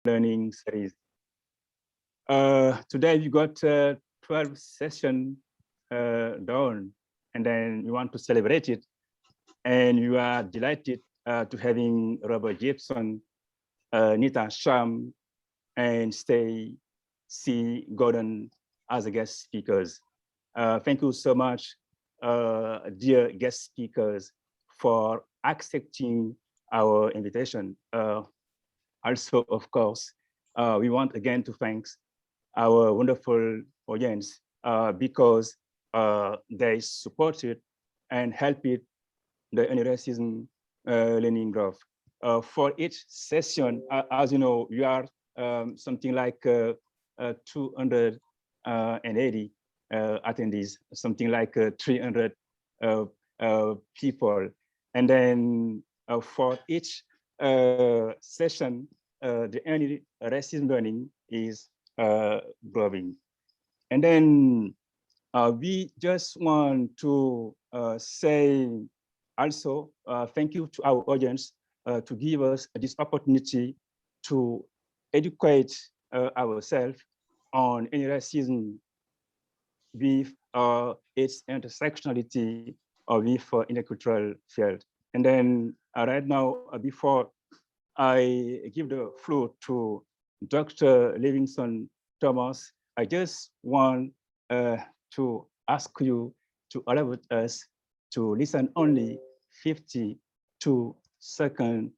learning series. Today we got 12 sessions done, and then we want to celebrate it. And you are delighted to having Robert Gibson, Nita, Sharma, and Stacey Gordon as a guest speakers. Thank you so much, dear guest speakers, for accepting our invitation. Also, of course, we want again to thank our wonderful audience because they supported and helped the anti-racism learning growth. For each session, as you know, we are something like 280 attendees, something like 300 people. And then for each session, the anti-racism learning is growing. And then we just want to say also thank you to our audience to give us this opportunity to educate ourselves on anti-racism with its intersectionality or with intercultural field. And then right now, before I give the floor to Dr. Livingstone Thomas, I just want to ask you to allow us to listen only 52 seconds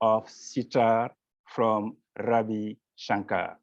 of SIETAR from Ravi Shankar.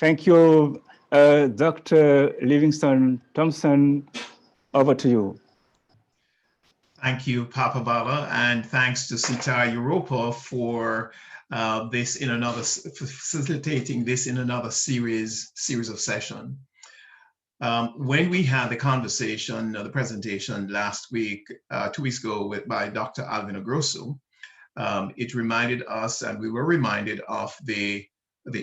Thank you, Dr. Livingstone Thompson. Over to you. Thank you, Papa Baba, and thanks to SIETAR Europa for facilitating this in another series of session. When we had the conversation, the presentation last week, 2 weeks ago by Dr. Alvina Grosu, it reminded us, and we were reminded of the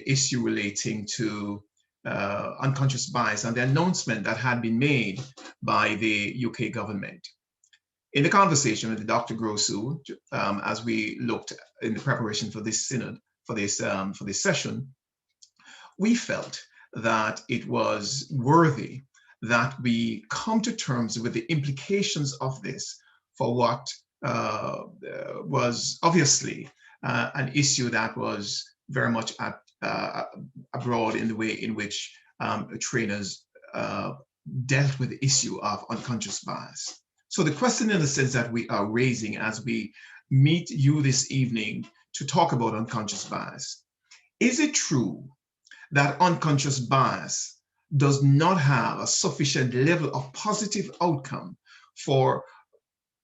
issue relating to unconscious bias and the announcement that had been made by the UK government. In the conversation with Dr. Grosu, as we looked in the preparation for this synod, for this session, we felt that it was worthy that we come to terms with the implications of this for what was obviously an issue that was very much abroad in the way in which trainers dealt with the issue of unconscious bias. So the question, in the sense that we are raising as we meet you this evening to talk about unconscious bias, is it true that unconscious bias does not have a sufficient level of positive outcome for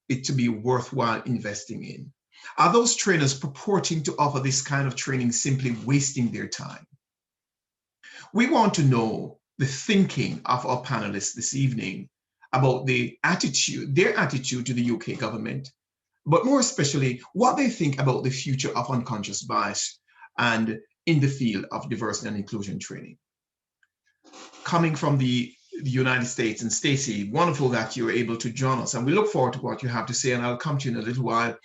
it to be worthwhile investing in? Are those trainers purporting to offer this kind of training simply wasting their time? We want to know the thinking of our panelists this evening about their attitude to the UK government, but more especially what they think about the future of unconscious bias and in the field of diversity and inclusion training. Coming from the United States, and Stacey, wonderful that you're able to join us, and we look forward to what you have to say, and I'll come to you in a little while.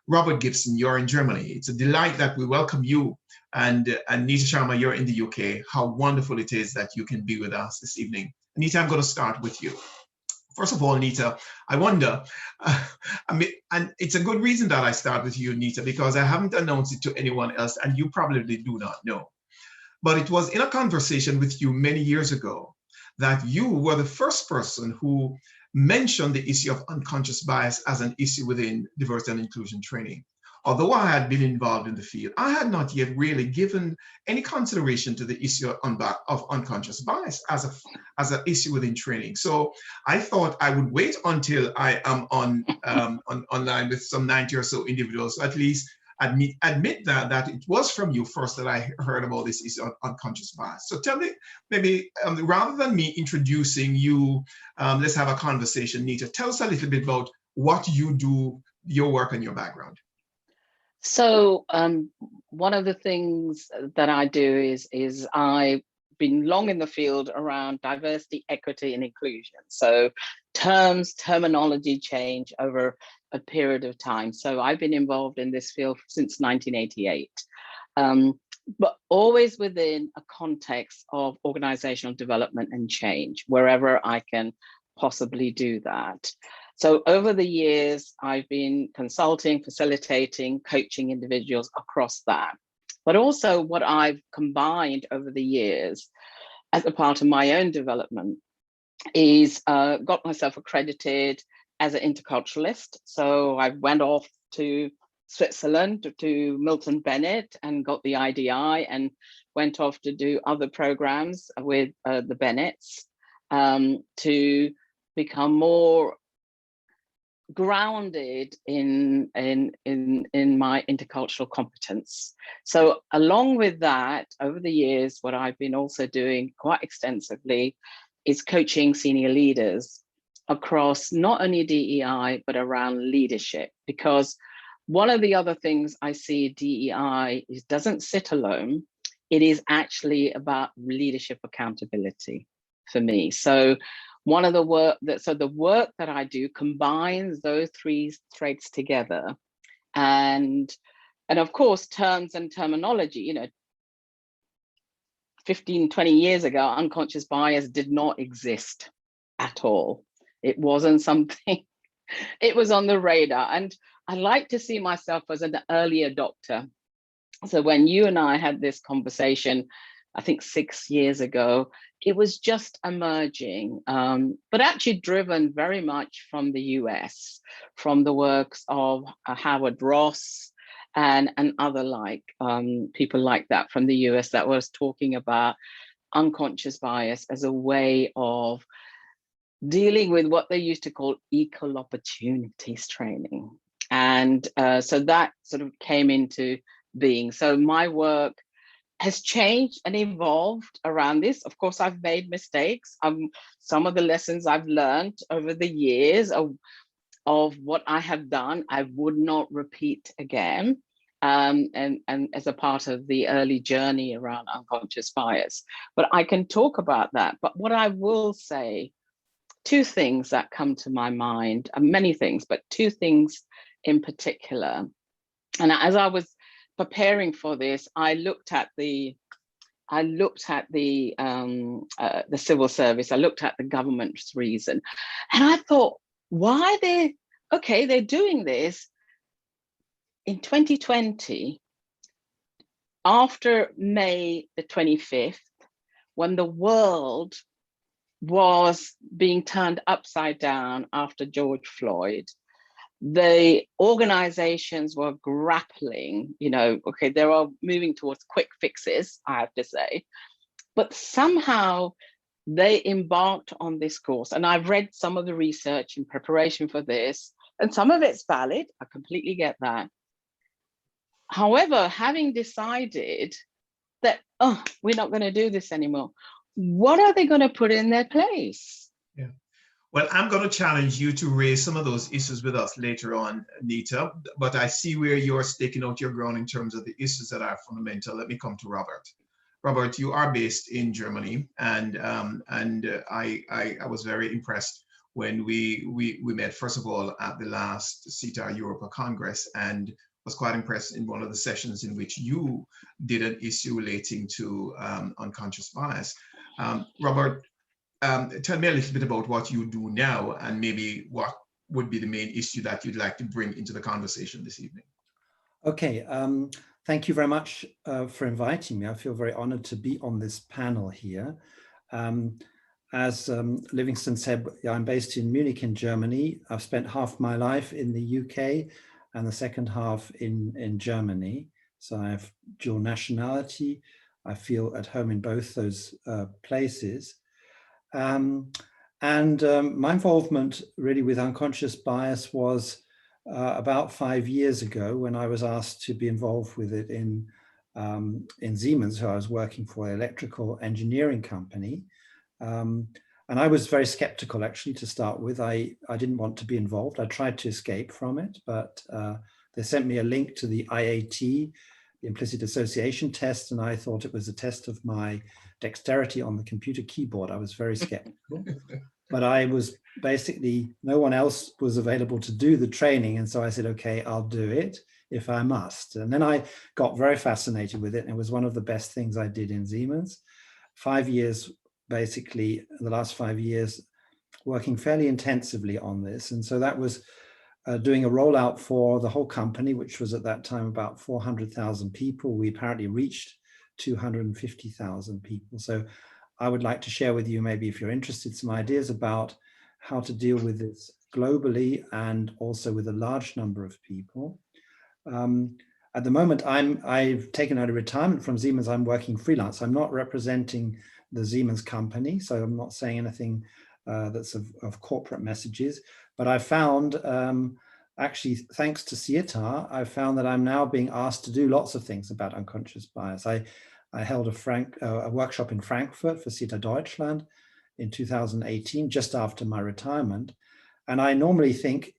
Robert Gibson, you're in Germany. It's a delight that we welcome you, and Nita Sharma, you're in the UK. How wonderful it is that you can be with us this evening. Nita, I'm going to start with you. First of all, Nita, I wonder, and it's a good reason that I start with you, Nita, because I haven't announced it to anyone else, and you probably do not know. But it was in a conversation with you many years ago that you were the first person who mentioned the issue of unconscious bias as an issue within diversity and inclusion training. Although I had been involved in the field, I had not yet really given any consideration to the issue of unconscious bias as an issue within training. So I thought I would wait until I am online with some 90 or so individuals, so at least admit that it was from you first that I heard about this issue of unconscious bias. So tell me, maybe rather than me introducing you, let's have a conversation. Nita, tell us a little bit about what you do, your work and your background. So one of the things that I do is I've been long in the field around diversity, equity, and inclusion. So terminology change over a period of time. So I've been involved in this field since 1988, but always within a context of organizational development and change, wherever I can possibly do that. So over the years, I've been consulting, facilitating, coaching individuals across that. But also what I've combined over the years as a part of my own development is got myself accredited as an interculturalist. So I went off to Switzerland to Milton Bennett and got the IDI and went off to do other programs with the Bennetts to become more grounded in my intercultural competence. So along with that, over the years, what I've been also doing quite extensively is coaching senior leaders across not only DEI, but around leadership. Because one of the other things I see DEI is doesn't sit alone. It is actually about leadership accountability for me. So one of the work that I do combines those three threads together. And of course, terms and terminology, 15, 20 years ago, unconscious bias did not exist at all. It wasn't something, it was on the radar. And I like to see myself as an early adopter. So when you and I had this conversation, I think 6 years ago, it was just emerging, but actually driven very much from the US, from the works of Howard Ross and other people like that from the US that was talking about unconscious bias as a way of dealing with what they used to call equal opportunities training. And so that sort of came into being. So my work has changed and evolved around this. Of course, I've made mistakes. Some of the lessons I've learned over the years of what I have done, I would not repeat again. And as a part of the early journey around unconscious bias. But I can talk about that. But what I will say, two things that come to my mind, many things, but two things in particular. And as I was preparing for this, I looked at the civil service. I looked at the government's reason, and I thought, why they're doing this in 2020 after May the 25th, when the world was being turned upside down after George Floyd. The organizations were grappling, okay, they were moving towards quick fixes, I have to say, but somehow they embarked on this course. And I've read some of the research in preparation for this, and some of it's valid, I completely get that. However, having decided that, oh, we're not going to do this anymore, what are they going to put in their place? Yeah. Well, I'm going to challenge you to raise some of those issues with us later on, Nita, but I see where you're staking out your ground in terms of the issues that are fundamental. Let me come to Robert. Robert, you are based in Germany, and I was very impressed when we met, first of all, at the last SIETAR Europa Congress, and was quite impressed in one of the sessions in which you did an issue relating to unconscious bias. Robert, tell me a little bit about what you do now, and maybe what would be the main issue that you'd like to bring into the conversation this evening. Okay, thank you very much for inviting me. I feel very honored to be on this panel here. As Livingstone said, I'm based in Munich in Germany. I've spent half my life in the UK and the second half in Germany. So I have dual nationality. I feel at home in both those places. My involvement really with unconscious bias was about 5 years ago, when I was asked to be involved with it in Siemens, who I was working for, an electrical engineering company. And I was very skeptical, actually, to start with. I didn't want to be involved. I tried to escape from it, but they sent me a link to the IAT, the implicit association test, and I thought it was a test of my dexterity on the computer keyboard. I was very skeptical. But I was basically, no one else was available to do the training. And so I said, okay, I'll do it if I must. And then I got very fascinated with it. And it was one of the best things I did in Siemens. 5 years, basically, the last 5 years, working fairly intensively on this. And so that was doing a rollout for the whole company, which was at that time about 400,000 people. We apparently reached 250,000 people. So I would like to share with you, maybe if you're interested, some ideas about how to deal with this globally and also with a large number of people. At the moment, I've taken out a retirement from Siemens. I'm working freelance. I'm not representing the Siemens company, so I'm not saying anything that's of corporate messages. But I found, actually, thanks to SIETAR, I found that I'm now being asked to do lots of things about unconscious bias. I held a workshop in Frankfurt for SIETAR Deutschland in 2018, just after my retirement. And I normally think,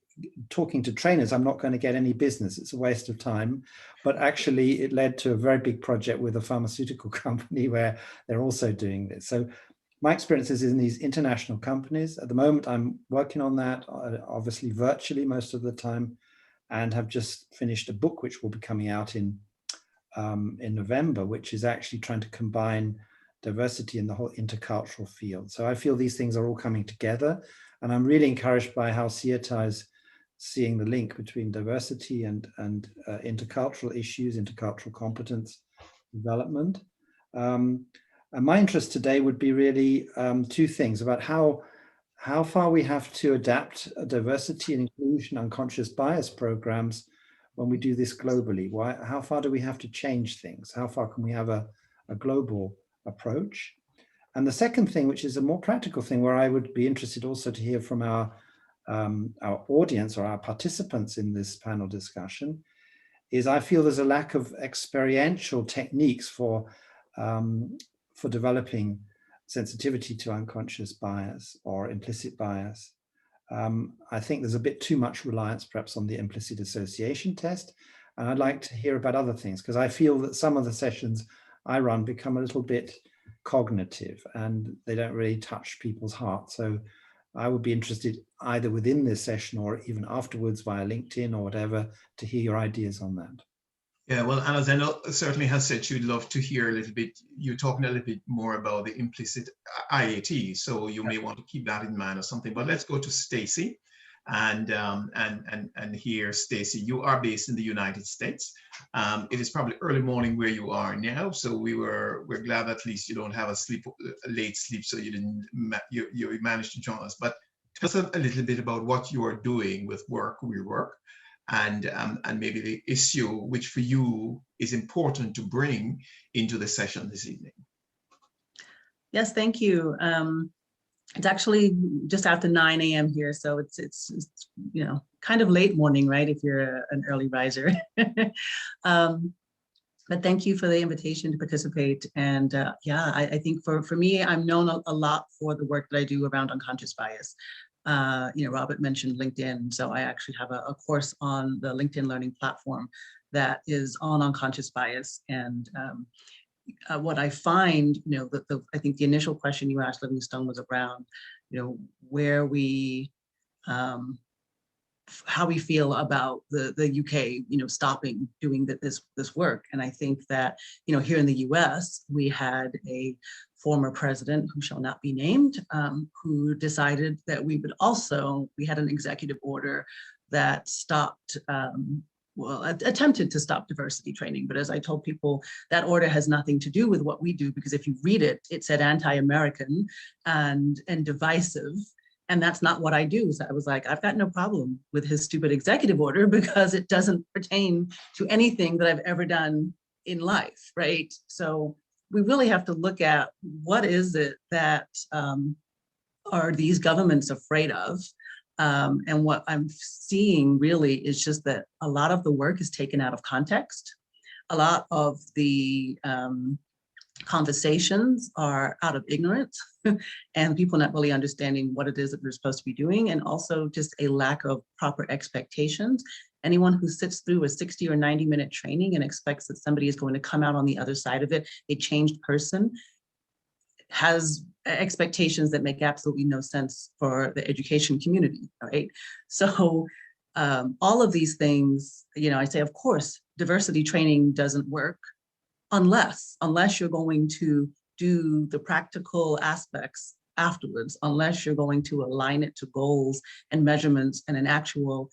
talking to trainers, I'm not going to get any business. It's a waste of time. But actually, it led to a very big project with a pharmaceutical company where they're also doing this. So my experience is in these international companies. At the moment, I'm working on that, obviously virtually most of the time, and have just finished a book which will be coming out in November, which is actually trying to combine diversity in the whole intercultural field. So I feel these things are all coming together, and I'm really encouraged by how SIETAR is seeing the link between diversity and intercultural issues, intercultural competence development. And my interest today would be really two things about how far we have to adapt diversity and inclusion unconscious bias programs when we do this globally. How far do we have to change things? How far can we have a global approach? And the second thing, which is a more practical thing, where I would be interested also to hear from our audience or our participants in this panel discussion, is I feel there's a lack of experiential techniques for developing sensitivity to unconscious bias or implicit bias. I think there's a bit too much reliance perhaps on the implicit association test. And I'd like to hear about other things, because I feel that some of the sessions I run become a little bit cognitive and they don't really touch people's hearts. So I would be interested either within this session or even afterwards via LinkedIn or whatever to hear your ideas on that. Yeah, well, and as I know, certainly has said she'd love to hear a little bit, you talking a little bit more about the implicit IAT, so you may want to keep that in mind or something. But let's go to Stacey, and here, Stacey, you are based in the United States. It is probably early morning where you are now, so we're glad at least you don't have a late sleep, so you managed to join us. But tell us a little bit about what you are doing with WeWork. And maybe the issue which for you is important to bring into the session this evening. Yes, thank you. It's actually just after 9 a.m. here, so it's you know, kind of late morning, right? If you're an early riser. But thank you for the invitation to participate. And yeah, I think for me, I'm known a lot for the work that I do around unconscious bias. You know, Robert mentioned LinkedIn, so I actually have a course on the LinkedIn learning platform that is on unconscious bias. And what I find, you know, I think the initial question you asked, Livingstone, was around, you know, where we, how we feel about the UK, you know, stopping doing this work. And I think that, you know, here in the US, we had a former president who shall not be named, who decided that we had an executive order that stopped, well, attempted to stop diversity training. But as I told people, that order has nothing to do with what we do, because if you read it, it said anti-American and divisive. And that's not what I do. So I was like, I've got no problem with his stupid executive order because it doesn't pertain to anything that I've ever done in life, right? So we really have to look at what is it that are these governments afraid of? And what I'm seeing really is just that a lot of the work is taken out of context. A lot of the conversations are out of ignorance and people not really understanding what it is that they're supposed to be doing, and also just a lack of proper expectations. Anyone who sits through a 60 or 90-minute training and expects that somebody is going to come out on the other side of it, a changed person, has expectations that make absolutely no sense for the education community, right? So all of these things, you know, I say, of course, diversity training doesn't work unless you're going to do the practical aspects afterwards, unless you're going to align it to goals and measurements and an actual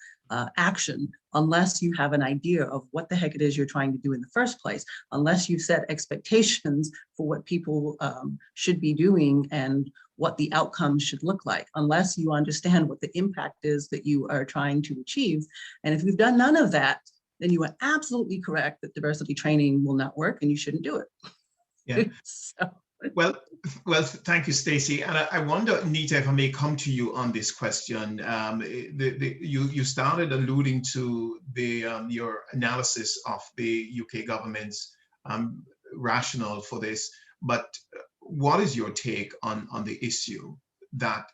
action, unless you have an idea of what the heck it is you're trying to do in the first place, unless you set expectations for what people should be doing and what the outcomes should look like, unless you understand what the impact is that you are trying to achieve. And if you've done none of that, then you are absolutely correct that diversity training will not work and you shouldn't do it. Yeah. So. Well, thank you, Stacey. And I wonder, Nita, if I may come to you on this question. You started alluding to your analysis of the UK government's rationale for this, but what is your take on the issue that,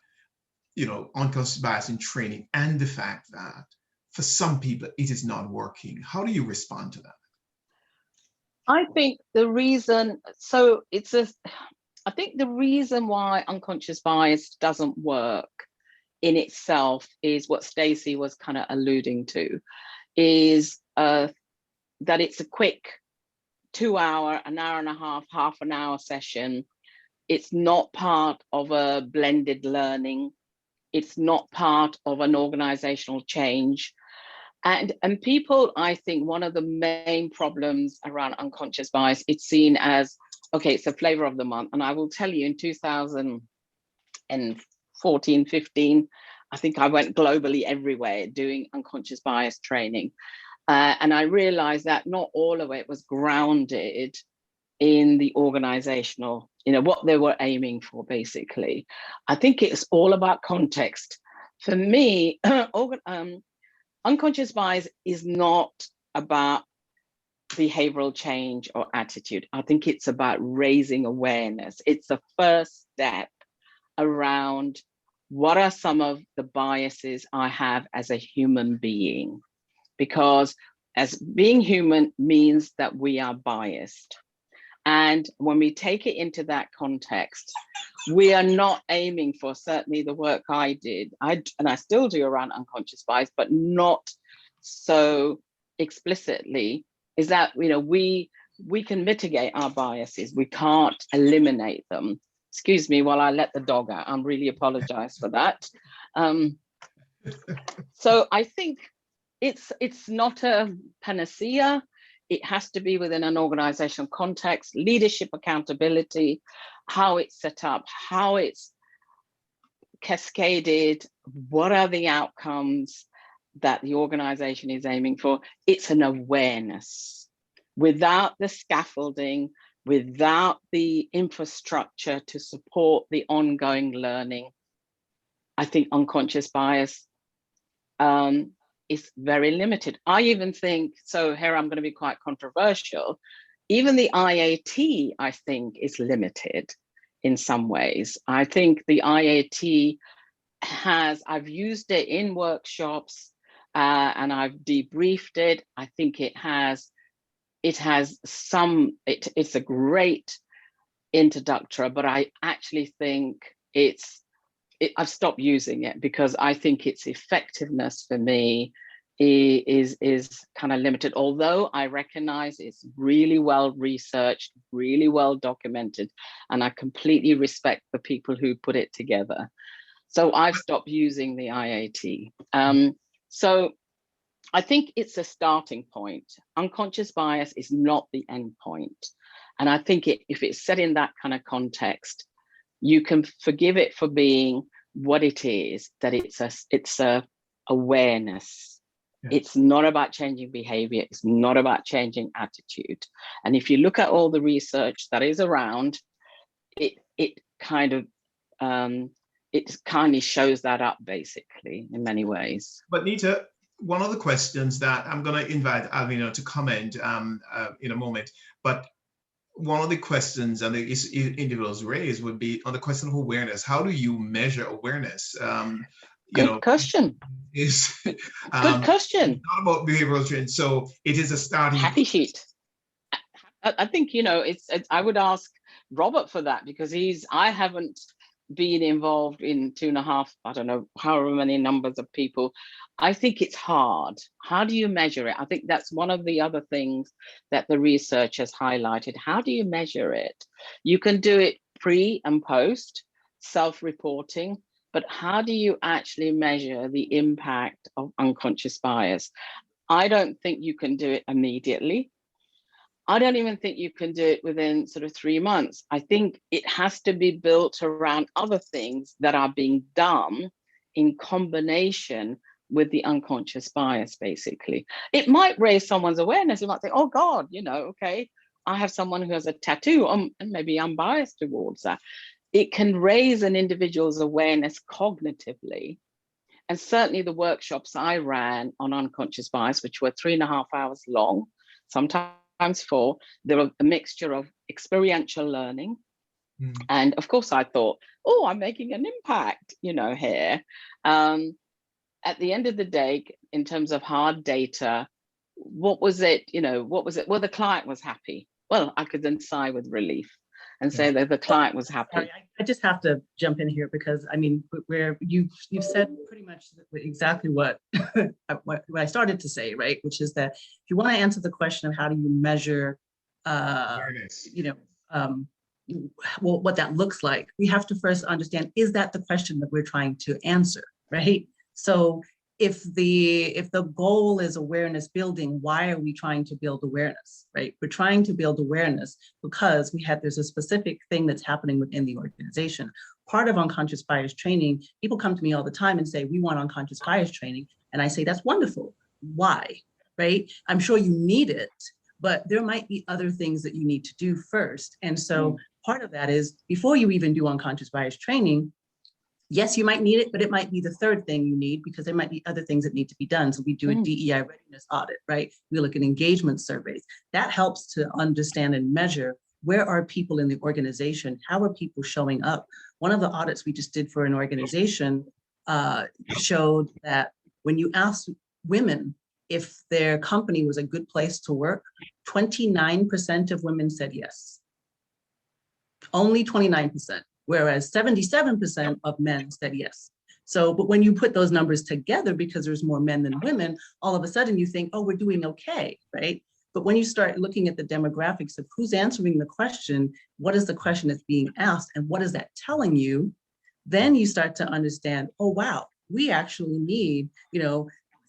you know, unconscious bias in training and the fact that for some people it is not working? How do you respond to that? I think the reason, I think the reason why unconscious bias doesn't work in itself is what Stacey was kind of alluding to, is that it's a quick 2 hour, an hour and a half an hour session. It's not part of a blended learning. It's not part of an organizational change. And people, I think one of the main problems around unconscious bias, it's seen as, okay, it's a flavor of the month. And I will tell you, in 2014, 15, I think I went globally everywhere doing unconscious bias training. And I realized that not all of it was grounded in the organizational, you know, what they were aiming for, basically. I think it's all about context. For me, unconscious bias is not about behavioral change or attitude. I think it's about raising awareness. It's the first step around what are some of the biases I have as a human being, because as being human means that we are biased. And when we take it into that context, we are not aiming for, certainly the work I did, and I still do around unconscious bias, but not so explicitly, is that, you know, we can mitigate our biases. We can't eliminate them. Excuse me while I let the dog out. I'm really apologize for that. So I think it's not a panacea. It has to be within an organizational context, leadership accountability, how it's set up, how it's cascaded, what are the outcomes that the organization is aiming for. It's an awareness. Without the scaffolding, without the infrastructure to support the ongoing learning, I think unconscious bias is very limited. I even think, so here I'm going to be quite controversial, even the IAT, I think, is limited in some ways. I think the IAT I've used it in workshops and I've debriefed it. I think it's a great introductor, but I actually think I've stopped using it because I think its effectiveness for me is kind of limited, although I recognize it's really well researched, really well documented, and I completely respect the people who put it together. So I've stopped using the IAT. So I think it's a starting point. Unconscious bias is not the end point. And I think if it's set in that kind of context, you can forgive it for being what it is, that it's a awareness. Yeah. It's not about changing behavior. It's not about changing attitude. And if you look at all the research that is around, it kind of shows that up basically in many ways. But Nita, one of the questions that I'm going to invite Alvina to comment in a moment, but one of the questions and the individuals raised would be on the question of awareness. How do you measure awareness? Good question. Good question. Not about behavioral change. So it is a starting happy sheet. I think, I would ask Robert for that because I haven't been involved in 2.5, I don't know, however many numbers of people. I think it's hard. How do you measure it? I think that's one of the other things that the research has highlighted. How do you measure it? You can do it pre and post, self-reporting, but how do you actually measure the impact of unconscious bias? I don't think you can do it immediately. I don't even think you can do it within sort of 3 months. I think it has to be built around other things that are being done in combination with the unconscious bias, basically. It might raise someone's awareness. You might think, oh God, okay, I have someone who has a tattoo, and maybe I'm biased towards that. It can raise an individual's awareness cognitively. And certainly the workshops I ran on unconscious bias, which were 3.5 hours long, sometimes 4, there were a mixture of experiential learning. And of course I thought, oh, I'm making an impact, here. At the end of the day, in terms of hard data, what was it? Well, the client was happy. Well, I could then sigh with relief and say that the client was happy. Sorry, I just have to jump in here because I mean, where you've said pretty much exactly what what I started to say, right? Which is that if you want to answer the question of how do you measure, what that looks like, we have to first understand, is that the question that we're trying to answer, right? So if the goal is awareness building, why are we trying to build awareness, right? We're trying to build awareness because there's a specific thing that's happening within the organization. Part of unconscious bias training, people come to me all the time and say, we want unconscious bias training. And I say, that's wonderful. Why, right? I'm sure you need it, but there might be other things that you need to do first. And so part of that is before you even do unconscious bias training, yes, you might need it, but it might be the third thing you need because there might be other things that need to be done. So we do a DEI readiness audit, right? We look at engagement surveys. That helps to understand and measure where are people in the organization? How are people showing up? One of the audits we just did for an organization showed that when you ask women if their company was a good place to work, 29% of women said yes. Only 29%. Whereas 77% of men said yes. So, but when you put those numbers together, because there's more men than women, all of a sudden you think, oh, we're doing okay, right? But when you start looking at the demographics of who's answering the question, what is the question that's being asked, and what is that telling you, then you start to understand, oh, wow, we actually need,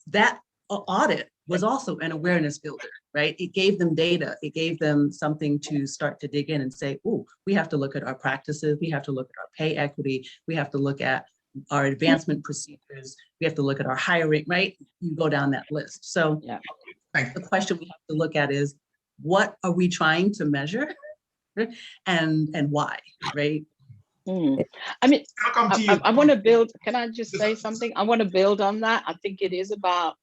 that audit was also an awareness builder, right? It gave them data. It gave them something to start to dig in and say, oh, we have to look at our practices. We have to look at our pay equity. We have to look at our advancement procedures. We have to look at our hiring, right? You go down that list. So the question we have to look at is, what are we trying to measure and why, right? I mean, I'll come to you. I want to build, can I just say something? I want to build on that. I think it is about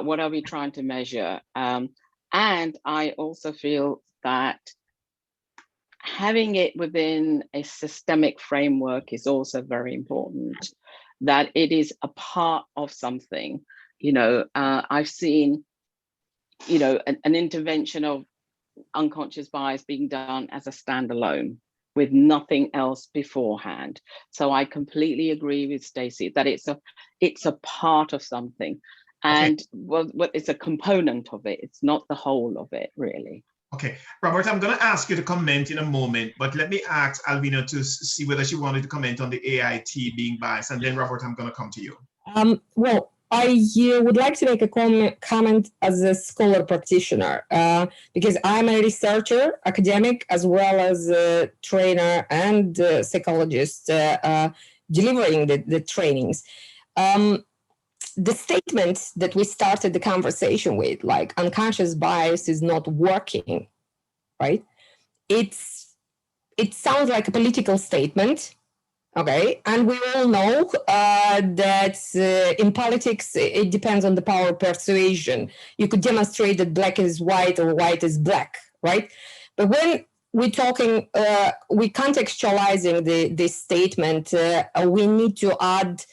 what are we trying to measure? And I also feel that having it within a systemic framework is also very important, that it is a part of something. You know, I've seen, you know, an intervention of unconscious bias being done as a standalone with nothing else beforehand. So I completely agree with Stacey that it's a part of something. And well, it's a component of it. It's not the whole of it, really. Okay, Robert, I'm going to ask you to comment in a moment, but let me ask Alvina to see whether she wanted to comment on the AIT being biased, and then Robert, I'm going to come to you. Well, I would like to make a comment as a scholar practitioner, because I'm a researcher, academic, as well as a trainer and psychologist delivering the trainings. The statement that we started the conversation with, like unconscious bias is not working, right? It sounds like a political statement, okay? And we all know that in politics, it depends on the power of persuasion. You could demonstrate that black is white or white is black, right? But when we're talking, we're contextualizing this statement, we need to add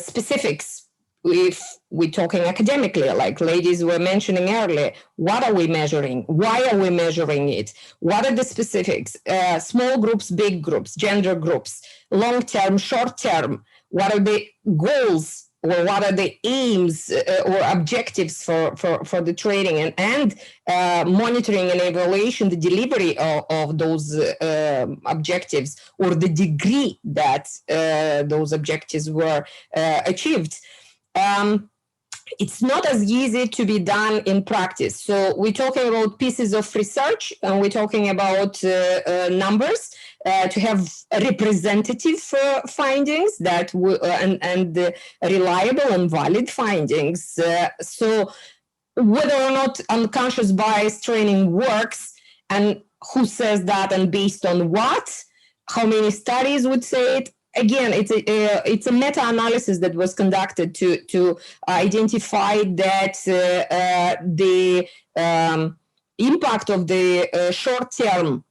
specifics. If we're talking academically, like ladies were mentioning earlier, what are we measuring? Why are we measuring it? What are the specifics? Small groups, big groups, gender groups, long term, short term. What are the goals or what are the aims or objectives for the training and monitoring and evaluation the delivery of those objectives or the degree that those objectives were achieved. It's not as easy to be done in practice. So we're talking about pieces of research and we're talking about numbers to have representative findings that and reliable and valid findings. So whether or not unconscious bias training works and who says that and based on what, how many studies would say it, again, it's a meta-analysis that was conducted to identify that the impact of the short-term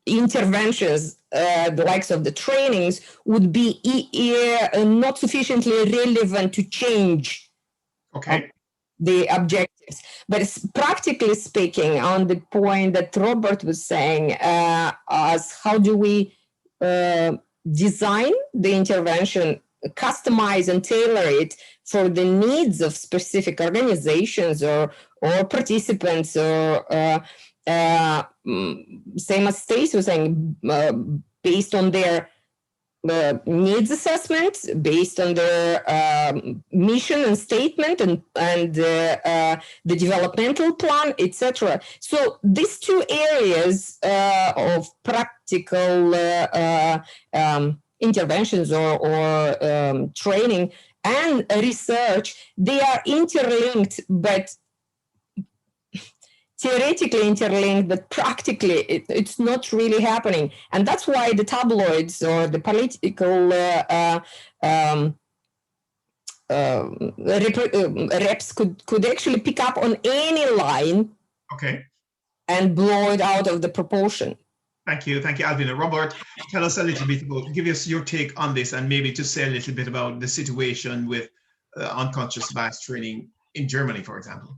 interventions, the likes of the trainings, would be not sufficiently relevant to change the objectives. But practically speaking, on the point that Robert was saying, as how do we design the intervention, customize and tailor it for the needs of specific organizations or participants, or same as Stacey was saying, based on their needs assessment, based on their mission and statement and the developmental plan, etc. So these two areas of practical interventions or training and research, they are interlinked, but theoretically interlinked, but practically it's not really happening. And that's why the tabloids or the political reps could actually pick up on any line and blow it out of the proportion. Thank you, Alvina. Robert, tell us a little bit about, give us your take on this, and maybe to say a little bit about the situation with unconscious bias training in Germany, for example.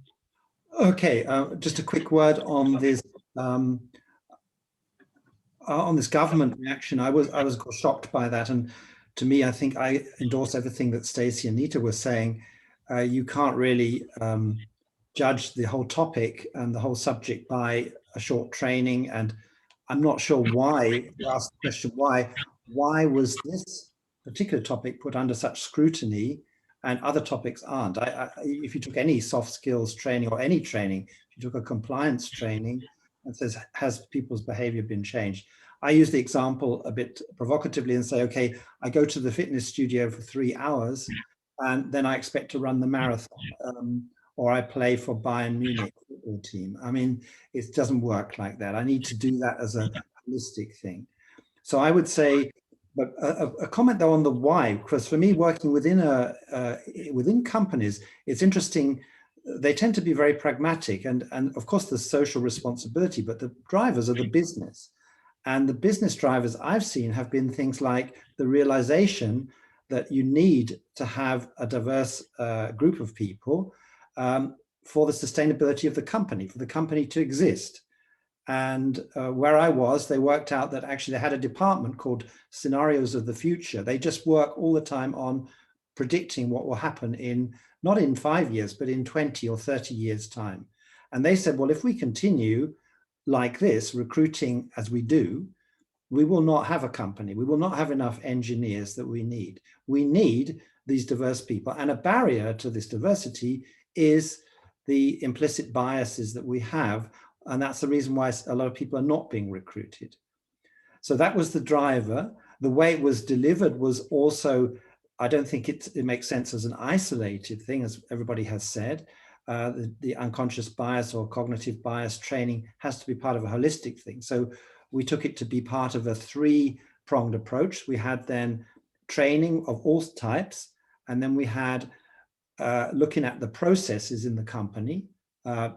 Okay, just a quick word on this government reaction. I was of course shocked by that, and to me, I think I endorse everything that Stacey and Nita were saying. You can't really judge the whole topic and the whole subject by a short training, and I'm not sure why. You asked the question, why was this particular topic put under such scrutiny and other topics aren't? If you took any soft skills training or any training, if you took a compliance training and says, has people's behavior been changed? I use the example a bit provocatively and say, okay, I go to the fitness studio for 3 hours and then I expect to run the marathon, or I play for Bayern Munich or team. I mean, it doesn't work like that. I need to do that as a holistic thing. So I would say, but a comment though on the why, because for me, working within within companies, it's interesting. They tend to be very pragmatic, and of course there's social responsibility, but the drivers are the business. And the business drivers I've seen have been things like the realization that you need to have a diverse group of people for the sustainability of the company, for the company to exist. And where I was, they worked out that actually they had a department called Scenarios of the Future. They just work all the time on predicting what will happen in, not in 5 years, but in 20 or 30 years' time. And they said, well, if we continue like this, recruiting as we do, we will not have a company. We will not have enough engineers that we need. We need these diverse people. And a barrier to this diversity is the implicit biases that we have. And that's the reason why a lot of people are not being recruited. So that was the driver. The way it was delivered was also, I don't think it makes sense as an isolated thing, as everybody has said. The unconscious bias or cognitive bias training has to be part of a holistic thing. So we took it to be part of a three-pronged approach. We had then training of all types, and then we had looking at the processes in the company,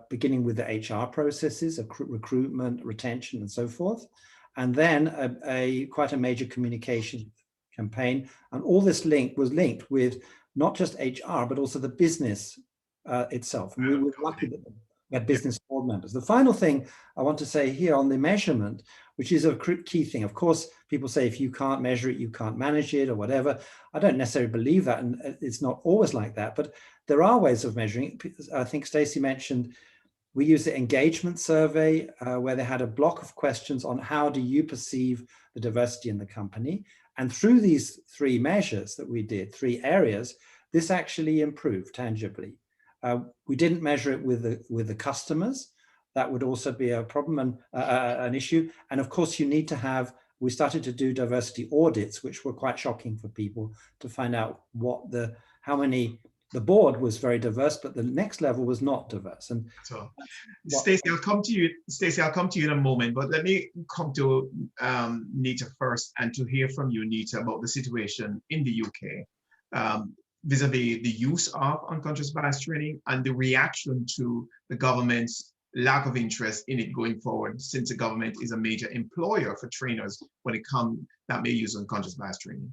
beginning with the HR processes of recruitment, retention, and so forth. And then quite a major communication campaign. And all this was linked with not just HR, but also the business itself. And we were lucky that we had business board members. The final thing I want to say here on the measurement, which is a key thing. Of course, people say if you can't measure it, you can't manage it or whatever. I don't necessarily believe that, and it's not always like that, but there are ways of measuring it. I think Stacey mentioned we used the engagement survey where they had a block of questions on how do you perceive the diversity in the company. And through these three measures that we did, three areas, this actually improved tangibly. We didn't measure it with the customers. That would also be a problem and an issue. And of course, you need to have, we started to do diversity audits, which were quite shocking for people to find out the board was very diverse, but the next level was not diverse. And so, Stacey, I'll come to you. Stacey, I'll come to you in a moment, but let me come to Nita first, and to hear from you, Nita, about the situation in the UK vis-a-vis the use of unconscious bias training and the reaction to the government's lack of interest in it going forward, since the government is a major employer for trainers when it comes that may use unconscious bias training.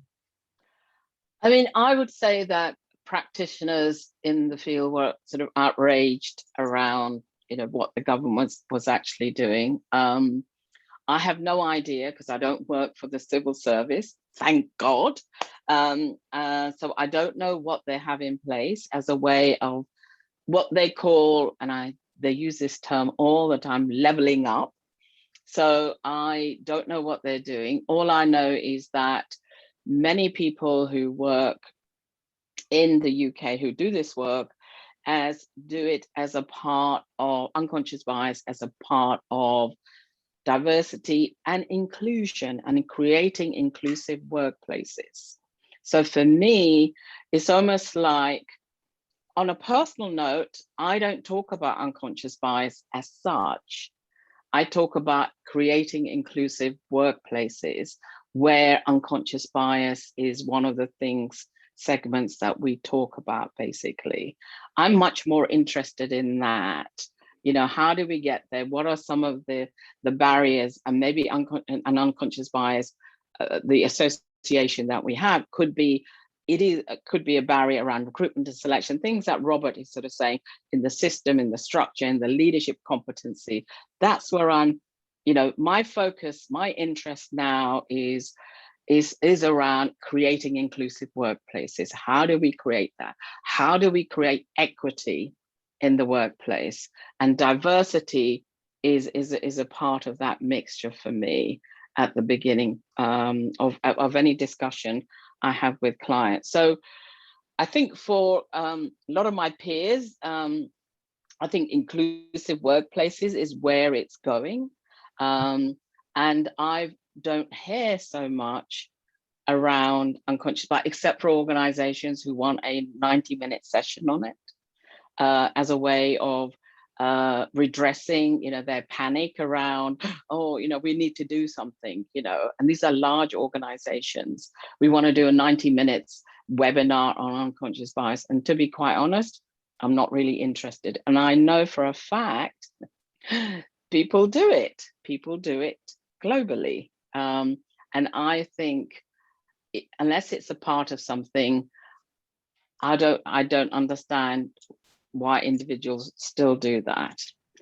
I mean, I would say that practitioners in the field were sort of outraged around, what the government was actually doing. I have no idea because I don't work for the civil service, thank God. So I don't know what they have in place as a way of what they call, and they use this term all the time, leveling up. So I don't know what they're doing. All I know is that many people who work in the UK who do this work do it as a part of unconscious bias, as a part of diversity and inclusion and creating inclusive workplaces. So for me, it's almost like, on a personal note, I don't talk about unconscious bias as such. I talk about creating inclusive workplaces where unconscious bias is one of the segments that we talk about, basically. I'm much more interested in that. How do we get there? What are some of the barriers? And maybe an unconscious bias, the association that we have could be a barrier around recruitment and selection, things that Robert is sort of saying in the system, in the structure, in the leadership competency. That's where I'm, my focus, my interest now is around creating inclusive workplaces. How do we create that? How do we create equity in the workplace? And diversity is a part of that mixture for me at the beginning of any discussion I have with clients. So I think for a lot of my peers, I think inclusive workplaces is where it's going. And I don't hear so much around unconscious bias, except for organizations who want a 90-minute session on it as a way of redressing, their panic around, oh, we need to do something, and these are large organizations. We want to do a 90 minutes webinar on unconscious bias. And to be quite honest, I'm not really interested. And I know for a fact, people do it globally. And I think unless it's a part of something, I don't understand why individuals still do that,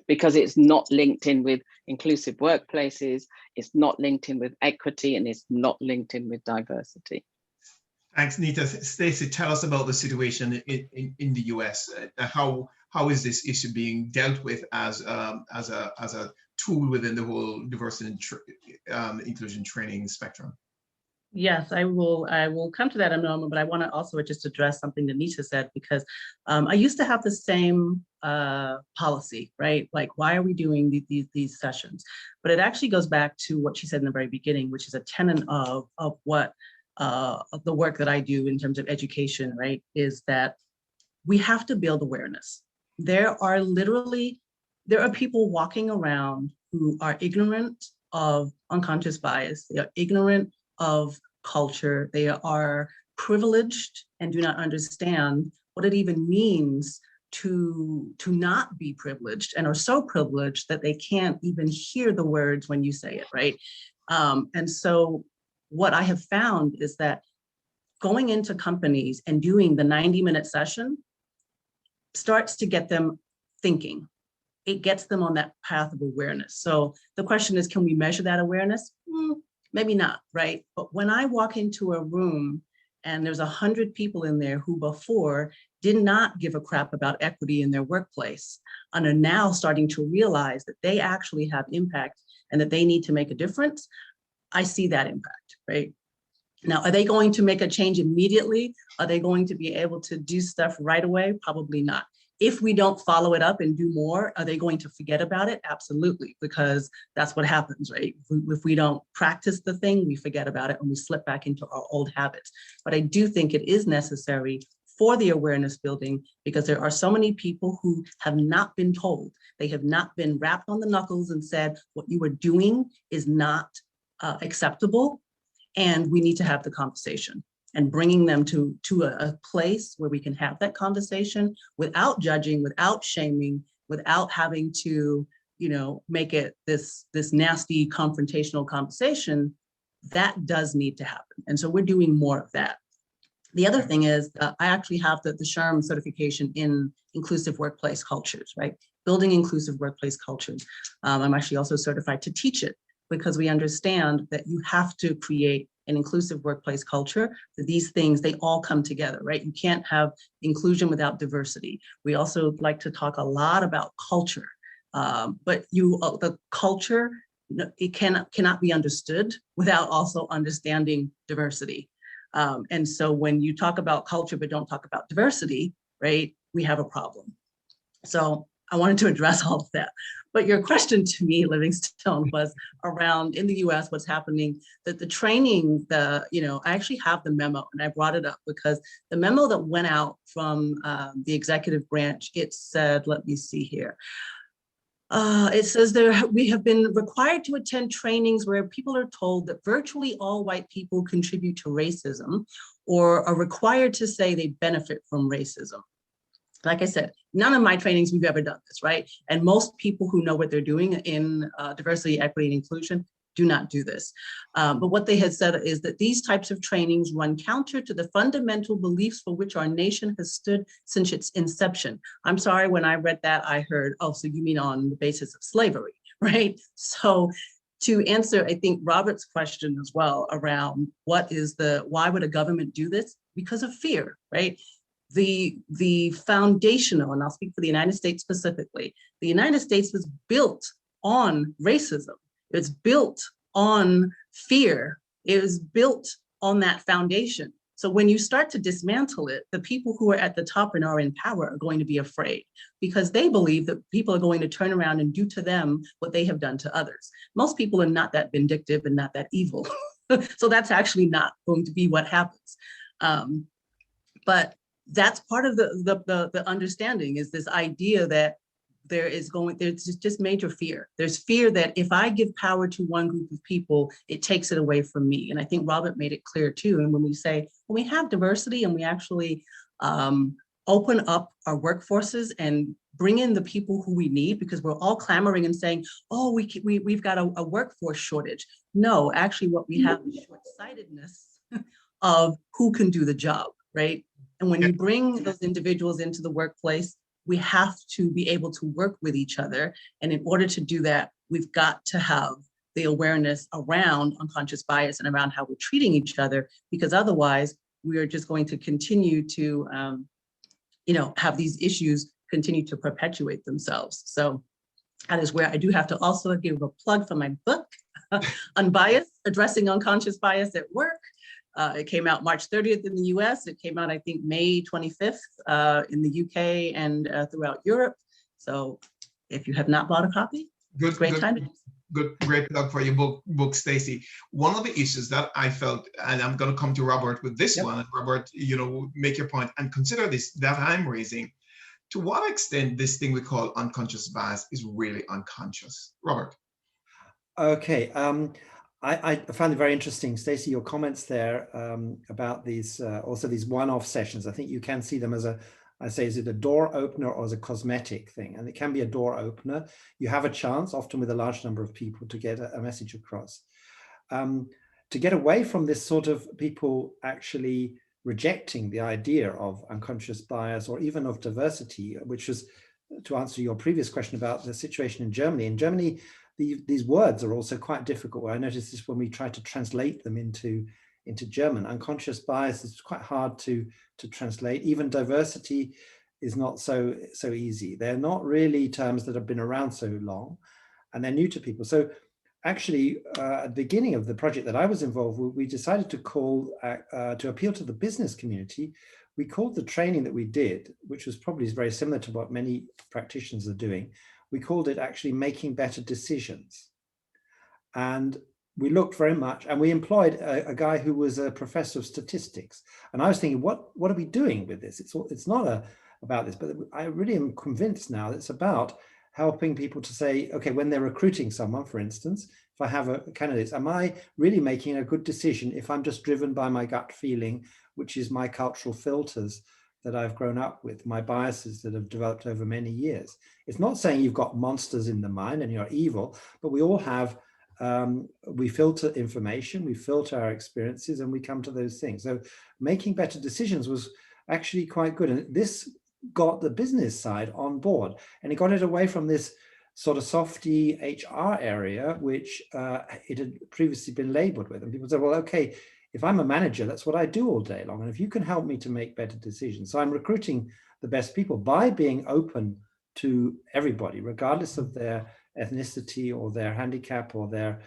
because it's not linked in with inclusive workplaces, it's not linked in with equity, and it's not linked in with diversity. Thanks, Nita. Stacey, tell us about the situation in the US. How is this issue being dealt with as a tool within the whole diversity and inclusion training spectrum? Yes, I will come to that in a moment, but I want to also just address something that Nita said, because I used to have the same policy, right? Like, why are we doing these sessions? But it actually goes back to what she said in the very beginning, which is a tenet of what of the work that I do in terms of education, right? Is that we have to build awareness. There are people walking around who are ignorant of unconscious bias. They are ignorant of culture. They are privileged and do not understand what it even means to not be privileged, and are so privileged that they can't even hear the words when you say it, right? And so what I have found is that going into companies and doing the 90-minute session starts to get them thinking. It gets them on that path of awareness. So the question is, can we measure that awareness? Maybe not, right? But when I walk into a room and there's 100 people in there who before did not give a crap about equity in their workplace and are now starting to realize that they actually have impact and that they need to make a difference, I see that impact, right? Now, are they going to make a change immediately? Are they going to be able to do stuff right away? Probably not. If we don't follow it up and do more, are they going to forget about it? Absolutely, because that's what happens, right? If we don't practice the thing, we forget about it and we slip back into our old habits. But I do think it is necessary for the awareness building, because there are so many people who have not been told. They have not been rapped on the knuckles and said, what you are doing is not acceptable, and we need to have the conversation, and bringing them to a place where we can have that conversation without judging, without shaming, without having to, make it this nasty confrontational conversation. That does need to happen. And so we're doing more of that. The other thing is I actually have the Sharma certification in inclusive workplace cultures, right? Building inclusive workplace cultures. I'm actually also certified to teach it, because we understand that you have to create an inclusive workplace culture. That these things, they all come together, right? You can't have inclusion without diversity. We also like to talk a lot about culture, but the culture, it cannot be understood without also understanding diversity. And so when you talk about culture but don't talk about diversity, right, we have a problem. So I wanted to address all of that. But your question to me, Livingstone, was around in the US, what's happening, that the training, I actually have the memo, and I brought it up because the memo that went out from the executive branch, it said, let me see here. It says we have been required to attend trainings where people are told that virtually all white people contribute to racism, or are required to say they benefit from racism. Like I said, none of my trainings we've ever done this, right? And most people who know what they're doing in diversity, equity, and inclusion do not do this. But what they had said is that these types of trainings run counter to the fundamental beliefs for which our nation has stood since its inception. I'm sorry, when I read that, I heard, oh, so you mean on the basis of slavery, right? So to answer, I think, Robert's question as well around why would a government do this? Because of fear, right? The foundational, and I'll speak for the United States specifically, the United States was built on racism. It's built on fear. It was built on that foundation. So when you start to dismantle it, the people who are at the top and are in power are going to be afraid, because they believe that people are going to turn around and do to them what they have done to others. Most people are not that vindictive and not that evil. So that's actually not going to be what happens. But that's part of the understanding, is this idea that there's just major fear. There's fear that if I give power to one group of people, it takes it away from me. And I think Robert made it clear too. And when we say, when we have diversity and we actually open up our workforces and bring in the people who we need, because we're all clamoring and saying, oh, we've got a workforce shortage. No, actually what we have is short-sightedness of who can do the job, right? And when you bring those individuals into the workplace, we have to be able to work with each other. And in order to do that, we've got to have the awareness around unconscious bias and around how we're treating each other, because otherwise we are just going to continue to have these issues continue to perpetuate themselves. So that is where I do have to also give a plug for my book, Unbiased, Addressing Unconscious Bias at Work. It came out March 30th in the US. It came out, I think, May 25th in the UK and throughout Europe. So if you have not bought a copy, great time to do so. Great plug for your book, Stacey. One of the issues that I felt, and I'm going to come to Robert with this one, and Robert, make your point and consider this that I'm raising. To what extent this thing we call unconscious bias is really unconscious? Robert. Okay. I found it very interesting, Stacey, your comments there about these, also these one-off sessions. I think you can see them as is it a door opener or as a cosmetic thing? And it can be a door opener. You have a chance, often with a large number of people, to get a message across. To get away from this sort of people actually rejecting the idea of unconscious bias or even of diversity, which was to answer your previous question about the situation in Germany. In Germany, these words are also quite difficult. I noticed this when we try to translate them into German. Unconscious bias is quite hard to translate. Even diversity is not so easy. They're not really terms that have been around so long, and they're new to people. So actually, at the beginning of the project that I was involved with, we decided to call, to appeal to the business community. We called the training that we did, which was probably very similar to what many practitioners are doing, we called it actually Making Better Decisions. And we looked very much, and we employed a guy who was a professor of statistics. And I was thinking, what are we doing with this? It's not about this, but I really am convinced now that it's about helping people to say, okay, when they're recruiting someone, for instance, if I have a candidate, am I really making a good decision if I'm just driven by my gut feeling, which is my cultural filters that I've grown up with, my biases that have developed over many years? It's not saying you've got monsters in the mind and you're evil, but we all have, we filter information, we filter our experiences, and we come to those things. So making better decisions was actually quite good. And this got the business side on board, and it got it away from this sort of softy HR area, which it had previously been labeled with. And people said, well, okay, if I'm a manager, that's what I do all day long. And if you can help me to make better decisions. So I'm recruiting the best people by being open to everybody, regardless of their ethnicity or their handicap or their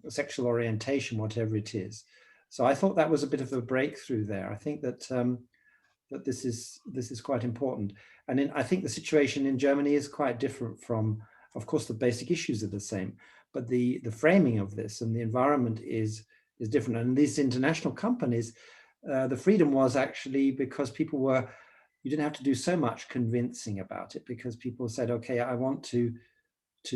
sexual orientation, whatever it is. So I thought that was a bit of a breakthrough there. I think that that this is quite important. And I think the situation in Germany is quite different from, of course, the basic issues are the same, but the framing of this and the environment is different. And these international companies, the freedom was actually because people were, you didn't have to do so much convincing about it, because people said, okay, I want to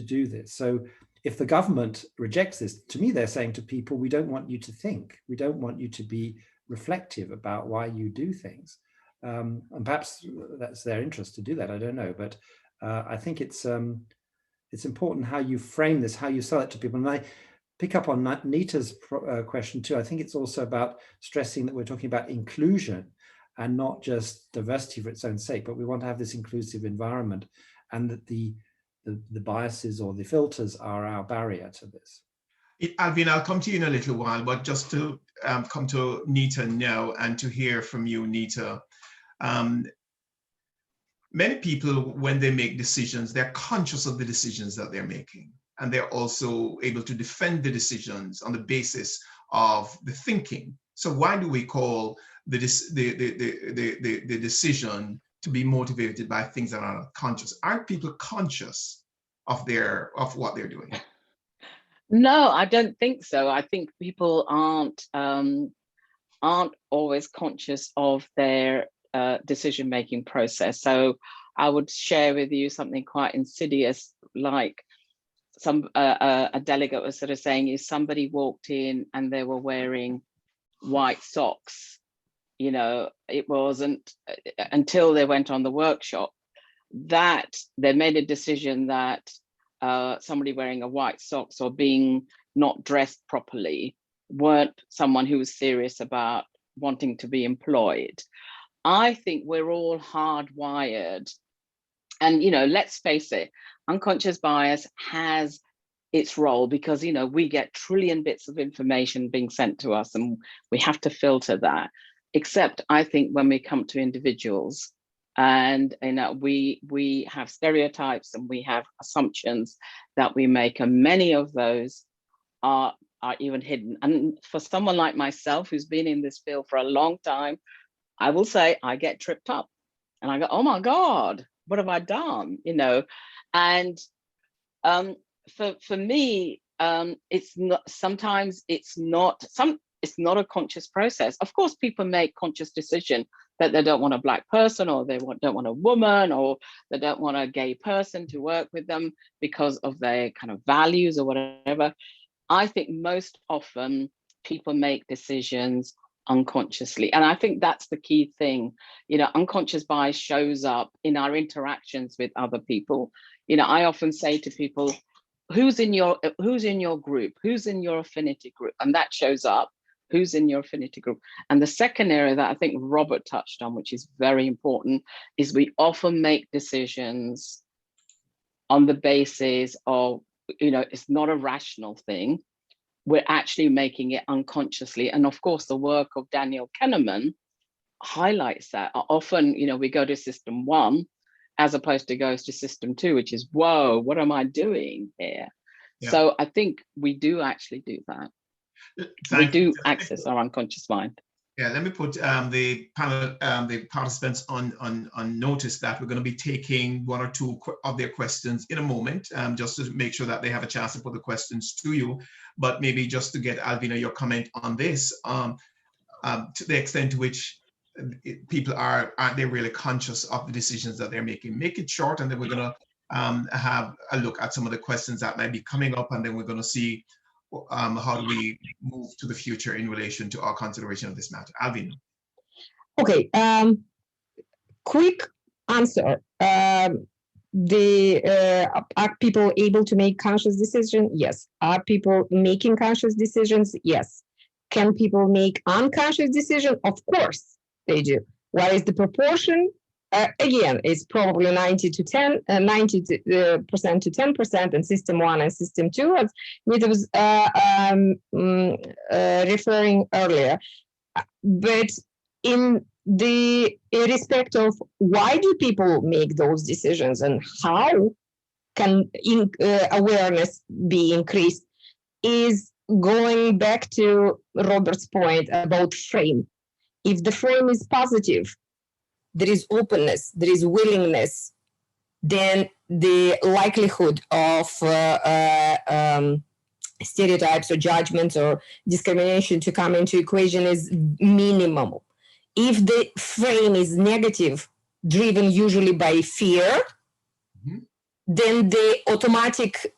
do this. So if the government rejects this, to me, they're saying to people, we don't want you to think, we don't want you to be reflective about why you do things. And perhaps that's their interest to do that, I don't know. But I think it's important how you frame this, how you sell it to people. And I pick up on Nita's question too. I think it's also about stressing that we're talking about inclusion and not just diversity for its own sake, but we want to have this inclusive environment, and that the biases or the filters are our barrier to this. Alvina, I'll come to you in a little while, but just to come to Nita now and to hear from you, Nita. Many people, when they make decisions, they're conscious of the decisions that they're making, and they're also able to defend the decisions on the basis of the thinking. So why do we call the decision to be motivated by things that are not conscious? Aren't people conscious of what they're doing? No, I don't think so. I think people aren't always conscious of their decision-making process. So I would share with you something quite insidious, like a delegate was sort of saying, if somebody walked in and they were wearing white socks, you know, it wasn't until they went on the workshop that they made a decision that somebody wearing a white socks or being not dressed properly weren't someone who was serious about wanting to be employed. I think we're all hardwired. And, you know, let's face it, unconscious bias has its role because, you know, we get trillion bits of information being sent to us and we have to filter that. Except I think when we come to individuals and, you know, we have stereotypes and we have assumptions that we make, and many of those are even hidden. And for someone like myself, who's been in this field for a long time, I will say I get tripped up and I go, oh my God, what have I done? You know, and for me, it's not, sometimes it's not a conscious process. Of course, people make conscious decision that they don't want a Black person, or they don't want a woman, or they don't want a gay person to work with them because of their kind of values or whatever. I think most often people make decisions unconsciously. And I think that's the key thing. You know, unconscious bias shows up in our interactions with other people. You know, I often say to people, who's in your group, who's in your affinity group, and that shows up, who's in your affinity group. And the second area that I think Robert touched on, which is very important, is we often make decisions on the basis of, you know, it's not a rational thing. We're actually making it unconsciously. And of course, the work of Daniel Kahneman highlights that. Often, you know, we go to system 1 as opposed to goes to system 2, which is, whoa, what am I doing here? Yeah. So I think we do actually do that. We do access our unconscious mind. Yeah, let me put the panel, the participants on notice that we're going to be taking 1 or 2 of their questions in a moment, just to make sure that they have a chance to put the questions to you. But maybe just to get Alvina, your comment on this, to the extent to which people aren't they really conscious of the decisions that they're making. Make it short, and then we're going to have a look at some of the questions that might be coming up, and then we're going to see how do we move to the future in relation to our consideration of this matter. Alvina. Okay, quick answer. Are people able to make conscious decisions? Yes. Are people making conscious decisions? Yes. Can people make unconscious decisions? Of course they do. What is the proportion? Again, it's probably 90% to 10% in system 1 and system 2, as Nita was referring earlier. But in the respect of why do people make those decisions and how can awareness be increased, is going back to Robert's point about frame. If the frame is positive, there is openness, there is willingness, then the likelihood of stereotypes or judgments or discrimination to come into equation is minimal. If the frame is negative, driven usually by fear, then the automatic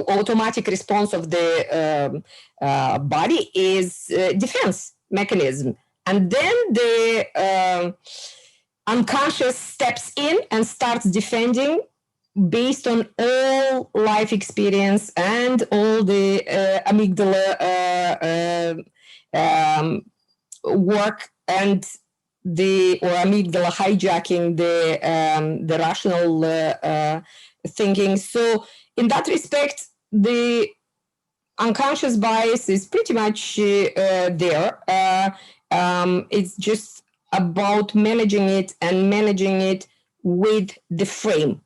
automatic response of the body is defense mechanism. And then the unconscious steps in and starts defending based on all life experience and all the amygdala work and or amygdala hijacking the rational thinking. So in that respect, the unconscious bias is pretty much there. It's just about managing it and managing it with the frame.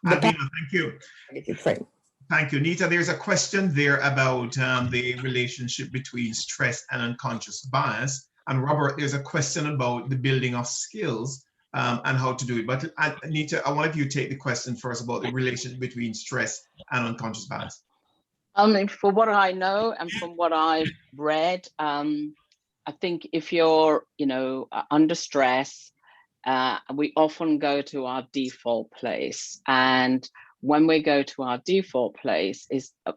Alvina, thank you. Frame. Thank you. Nita, there's a question there about the relationship between stress and unconscious bias. And Robert, there's a question about the building of skills and how to do it. But Nita, I want you to take the question first about the relation between stress and unconscious bias. For what I know and from what I've read, I think if you're, under stress we often go to our default place. And when we go to our default place,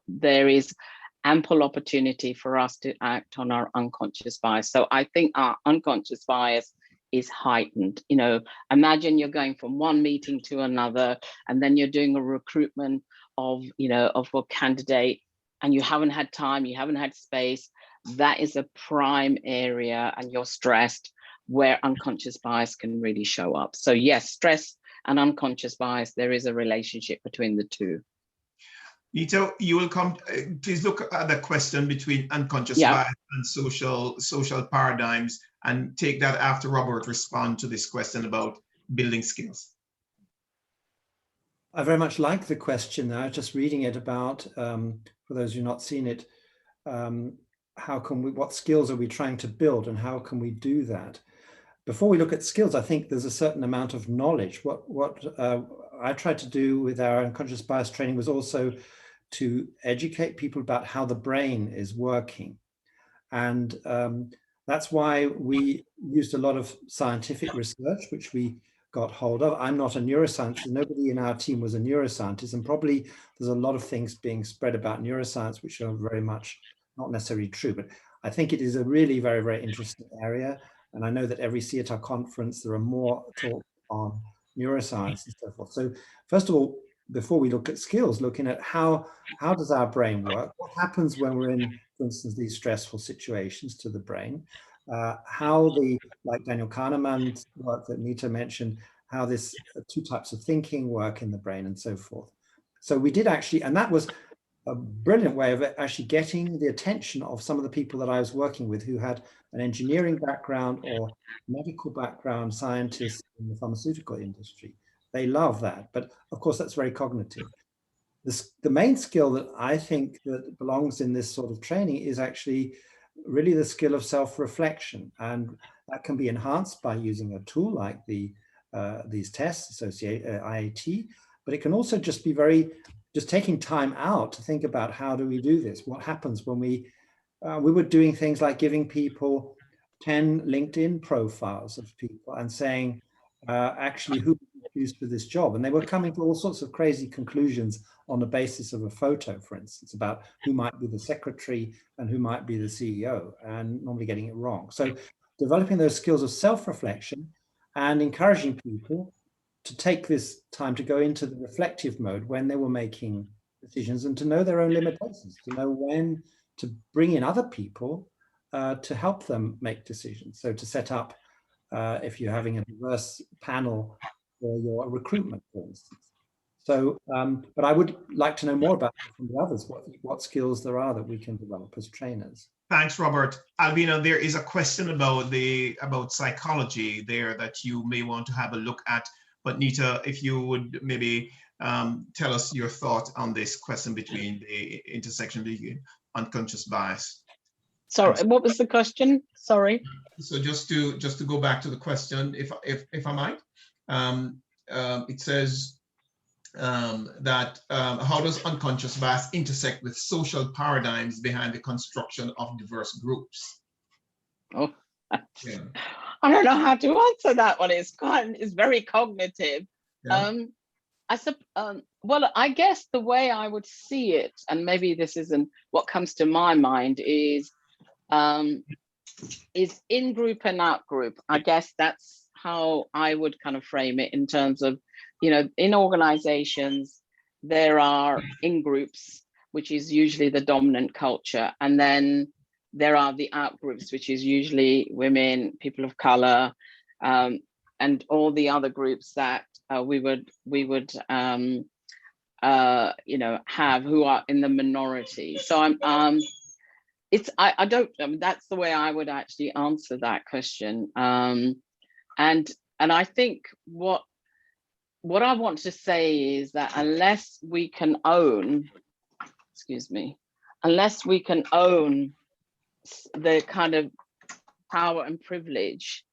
there is ample opportunity for us to act on our unconscious bias. So I think our unconscious bias is heightened. You know, imagine you're going from one meeting to another, and then you're doing a recruitment of, you know, of a candidate, and you haven't had time, you haven't had space. That is a prime area, and you're stressed, where unconscious bias can really show up. So yes, stress and unconscious bias, there is a relationship between the two. Nita, you will come, please look at the question between unconscious bias and social paradigms, and take that after Robert respond to this question about building skills. I very much like the question now, just reading it about, for those who've not seen it, what skills are we trying to build and how can we do that? Before we look at skills, I think there's a certain amount of knowledge. What I tried to do with our unconscious bias training was also to educate people about how the brain is working. And that's why we used a lot of scientific research, which we got hold of. I'm not a neuroscientist. Nobody in our team was a neuroscientist. And probably there's a lot of things being spread about neuroscience, which are very much not necessarily true. But I think it is a really very, very interesting area. And I know that every SIETAR conference, there are more talks on neuroscience and so forth. So first of all, before we look at skills, looking at how does our brain work? What happens when we're in, for instance, these stressful situations to the brain? How like Daniel Kahneman's work that Nita mentioned, how this two types of thinking work in the brain and so forth. So we did actually, and that was a brilliant way of actually getting the attention of some of the people that I was working with who had an engineering background or medical background, scientists in the pharmaceutical industry. They love that, but of course that's very cognitive. The main skill that I think that belongs in this sort of training is actually really the skill of self-reflection, and that can be enhanced by using a tool like these tests, associated IAT, but it can also just be just taking time out to think about how do we do this? What happens when we were doing things like giving people 10 LinkedIn profiles of people and saying, actually, who choose for this job? And they were coming to all sorts of crazy conclusions on the basis of a photo, for instance, about who might be the secretary and who might be the CEO, and normally getting it wrong. So developing those skills of self-reflection and encouraging people to take this time to go into the reflective mode when they were making decisions, and to know their own limitations, to know when to bring in other people to help them make decisions. So to set up, if you're having a diverse panel for your recruitment, for instance. So, but I would like to know more about from the others, what skills there are that we can develop as trainers. Thanks, Robert. Alvina, there is a question about psychology there that you may want to have a look at. But Nita, if you would maybe tell us your thought on this question between the intersection between unconscious bias. Sorry, what was the question? Sorry. So just to go back to the question, if I might, it says that how does unconscious bias intersect with social paradigms behind the construction of diverse groups? Oh, yeah. I don't know how to answer that one. It's very cognitive. Yeah. Well, I guess the way I would see it, and maybe this isn't what comes to my mind, is in group and out group. I guess that's how I would kind of frame it, in terms of, you know, in organizations, there are in groups, which is usually the dominant culture. And then there are the out groups, which is usually women, people of color, and all the other groups that we would you know, have, who are in the minority. So I mean, that's the way I would actually answer that question. And I think what I want to say is that unless we can own, unless we can own the kind of power and privilege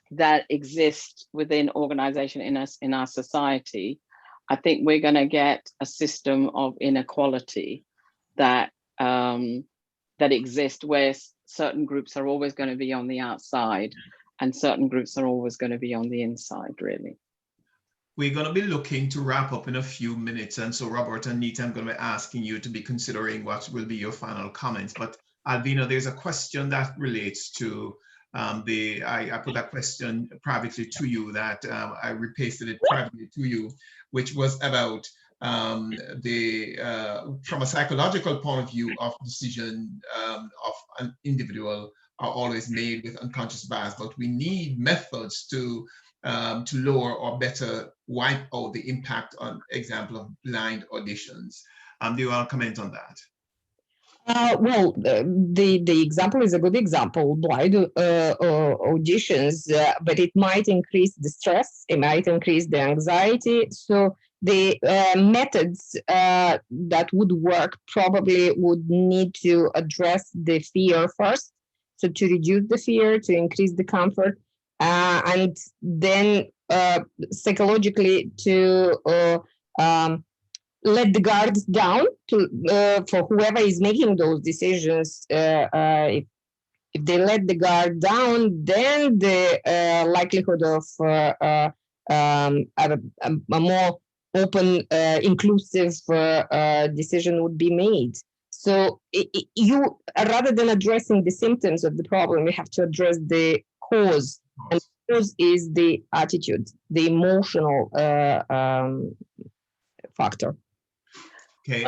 that exist within organization in our society, I think we're going to get a system of inequality that that exists, where certain groups are always going to be on the outside, and certain groups are always going to be on the inside, really. We're going to be looking to wrap up in a few minutes. And so Robert and Nita, I'm going to be asking you to be considering what will be your final comments. But Alvina, there's a question that relates to I put that question privately to you, that I repasted it privately to you, which was about from a psychological point of view, of decision of an individual are always made with unconscious bias, but we need methods to lower or better wipe out the impact, on example of blind auditions. Do you want to comment on that? Well, the example is a good example, blind auditions, but it might increase the stress, it might increase the anxiety. So the methods that would work probably would need to address the fear first. So to reduce the fear, to increase the comfort, and then psychologically to let the guards down to for whoever is making those decisions. If they let the guard down, then the likelihood of a more open, inclusive decision would be made. So you, rather than addressing the symptoms of the problem, you have to address the cause. And the cause is the attitude, the emotional factor. Okay,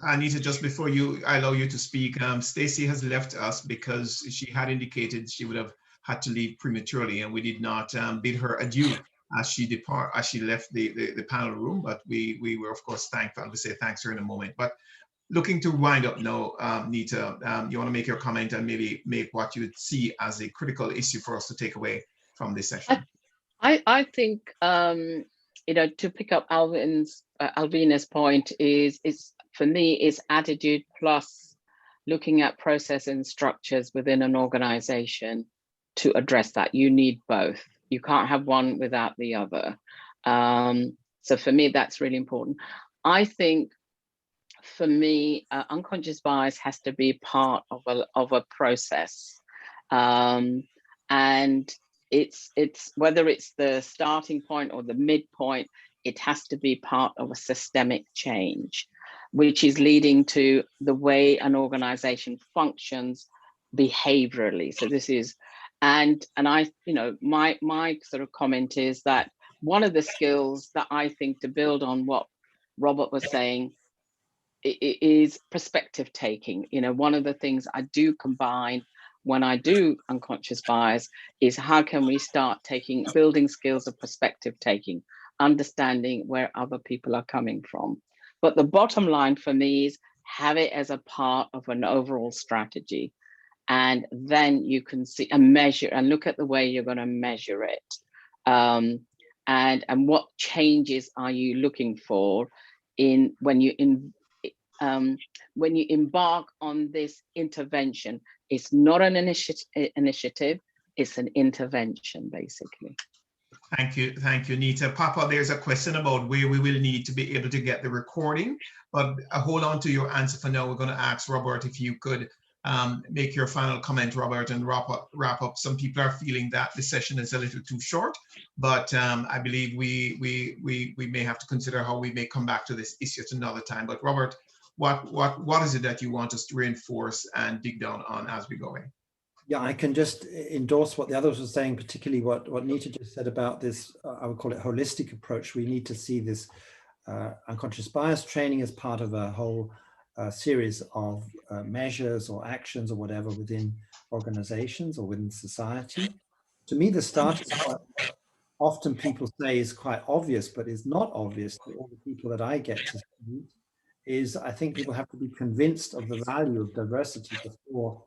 Anita, just before I allow you to speak, Stacey has left us because she had indicated she would have had to leave prematurely, and we did not bid her adieu as she left the panel room. But we were of course thankful. We'll say thanks to her in a moment. But looking to wind up now, Nita, you want to make your comment and maybe make what you would see as a critical issue for us to take away from this session. I think you know, to pick up Alvina's point is for me is attitude plus looking at process and structures within an organization to address that. You need both. You can't have one without the other. So for me, that's really important. I think for me, unconscious bias has to be part of a process, and it's whether it's the starting point or the midpoint, it has to be part of a systemic change, which is leading to the way an organization functions behaviorally. So this is, and I, you know, my sort of comment is that one of the skills that I think to build on what Robert was saying is perspective taking. You know, one of the things I do combine when I do unconscious bias is how can we start building skills of perspective taking, understanding where other people are coming from. But the bottom line for me is have it as a part of an overall strategy. And then you can see and measure and look at the way you're going to measure it. And what changes are you looking for when you embark on this intervention? It's not an initiative, it's an intervention, basically. Thank you, Nita. Papa, there's a question about where we will need to be able to get the recording, but hold on to your answer for now. We're going to ask Robert if you could make your final comment, Robert, and wrap up. Some people are feeling that the session is a little too short, but I believe we may have to consider how we may come back to this issue at another time. But Robert, what is it that you want us to reinforce and dig down on as we go in? Yeah, I can just endorse what the others were saying, particularly what Nita just said about this, I would call it holistic approach. We need to see this unconscious bias training as part of a whole series of measures or actions or whatever within organizations or within society. To me, the starting point, often people say is quite obvious, but is not obvious to all the people that I get to meet, is I think people have to be convinced of the value of diversity before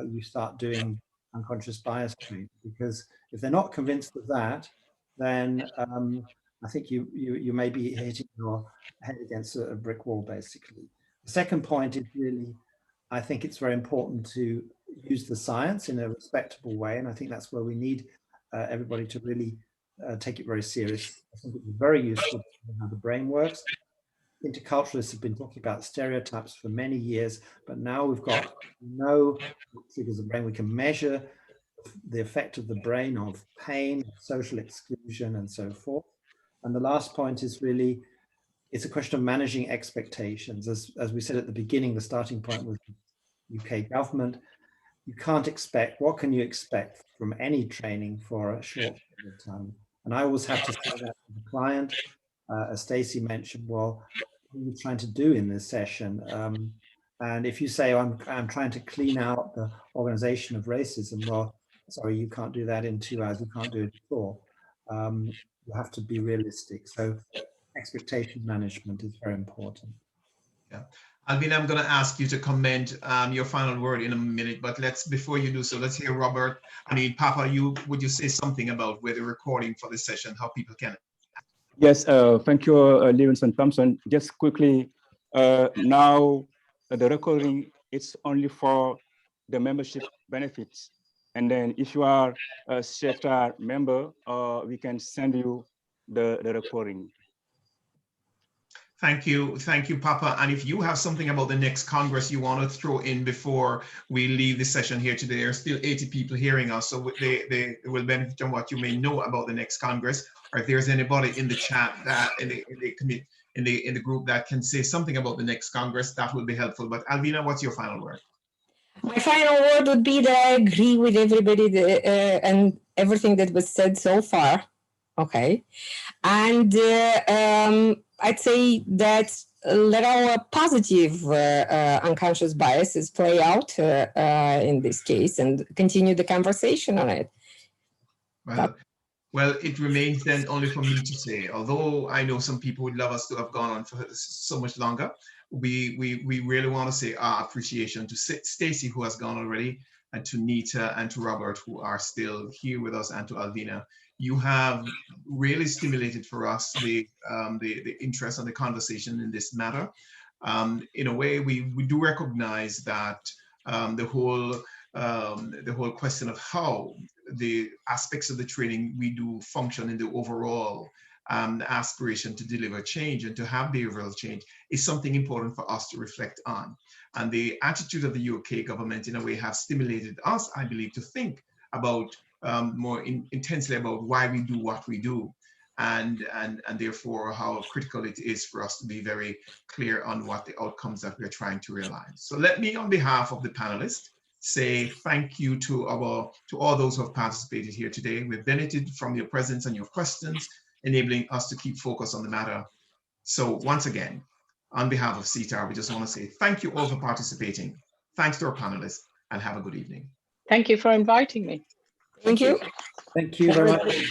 you start doing unconscious bias training. Because if they're not convinced of that, then I think you may be hitting your head against a brick wall, basically. The second point is really, I think it's very important to use the science in a respectable way. And I think that's where we need everybody to really take it very serious. I think it's very useful to know how the brain works. Interculturalists have been talking about stereotypes for many years, but now we've got no figures of brain. We can measure the effect of the brain of pain, social exclusion, and so forth. And the last point is really, it's a question of managing expectations. As we said at the beginning, the starting point was the UK government. You can't expect, what can you expect from any training for a short period of time? And I always have to say that to the client, as Stacey mentioned, well, what are you trying to do in this session? And if you say, I'm trying to clean out the organization of racism, well, sorry, you can't do that in 2 hours, you can't do it in 4. You have to be realistic. So expectation management is very important. Yeah. Alvina, I'm going to ask you to comment your final word in a minute, but before you do so, let's hear Robert. I mean, Papa, would you say something about where the recording for this session, how people can? Yes, thank you, Livingstone Thompson. Just quickly, now the recording, it's only for the membership benefits. And then if you are a SIETAR member, we can send you the recording. Thank you, Papa. And if you have something about the next Congress you want to throw in before we leave the session here today, there are still 80 people hearing us, so they will benefit from what you may know about the next Congress. Or if there's anybody in the chat that in the group that can say something about the next Congress, that would be helpful. But Alvina, what's your final word? My final word would be that I agree with everybody and everything that was said so far. Okay. And I'd say that let our positive unconscious biases play out in this case and continue the conversation on it. Well, it remains then only for me to say, although I know some people would love us to have gone on for so much longer, we really want to say our appreciation to Stacey, who has gone already, and to Nita and to Robert, who are still here with us, and to Alvina. You have really stimulated for us the interest and the conversation in this matter. In a way, we do recognize that the whole question of how the aspects of the training we do function in the overall aspiration to deliver change and to have behavioral change is something important for us to reflect on. And the attitude of the UK government, in a way, has stimulated us, I believe, to think about more intensely about why we do what we do, and therefore how critical it is for us to be very clear on what the outcomes that we're trying to realize. So let me, on behalf of the panelists, say thank you to all those who have participated here today. We've benefited from your presence and your questions, enabling us to keep focus on the matter. So once again, on behalf of SIETAR, we just want to say thank you all for participating. Thanks to our panelists, and have a good evening. Thank you for inviting me. Thank you. Thank you very much.